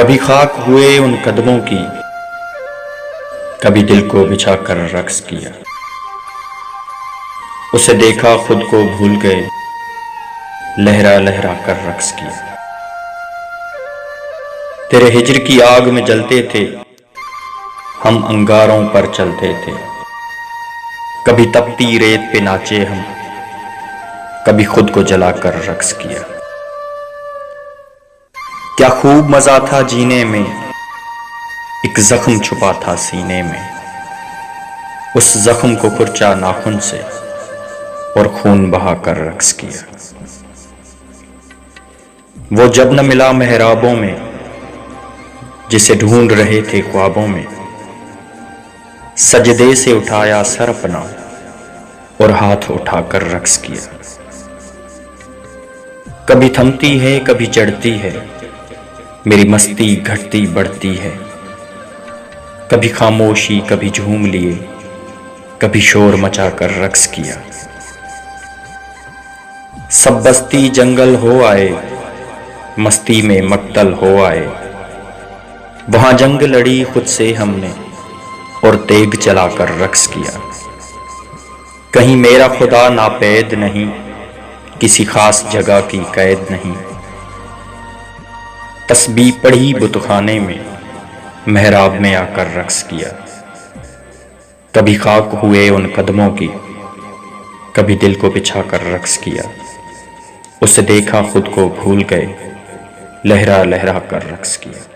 کبھی خاک ہوئے ان قدموں کی، کبھی دل کو بچھا کر رقص کیا۔ اسے دیکھا خود کو بھول گئے، لہرا لہرا کر رقص کیا۔ تیرے ہجر کی آگ میں جلتے تھے ہم، انگاروں پر چلتے تھے۔ کبھی تپتی ریت پہ ناچے ہم، کبھی خود کو جلا کر رقص کیا۔ کیا خوب مزہ تھا جینے میں، ایک زخم چھپا تھا سینے میں۔ اس زخم کو کھرچا ناخن سے اور خون بہا کر رقص کیا۔ وہ جب نہ ملا محرابوں میں، جسے ڈھونڈ رہے تھے خوابوں میں۔ سجدے سے اٹھایا سر اپنا اور ہاتھ اٹھا کر رقص کیا۔ کبھی تھمتی ہے کبھی چڑھتی ہے، میری مستی گھٹتی بڑھتی ہے۔ کبھی خاموشی کبھی جھوم لیے، کبھی شور مچا کر رقص کیا۔ سب بستی جنگل ہو آئے، مستی میں مقتل ہو آئے۔ وہاں جنگ لڑی خود سے ہم نے اور تیگ چلا کر رقص کیا۔ کہیں میرا خدا ناپید نہیں، کسی خاص جگہ کی قید نہیں۔ تسبیح پڑھی بت خانے میں، محراب میں آ کر رقص کیا۔ کبھی خاک ہوئے ان قدموں کی، کبھی دل کو بچھا کر رقص کیا۔ اسے دیکھا خود کو بھول گئے، لہرا لہرا کر رقص کیا۔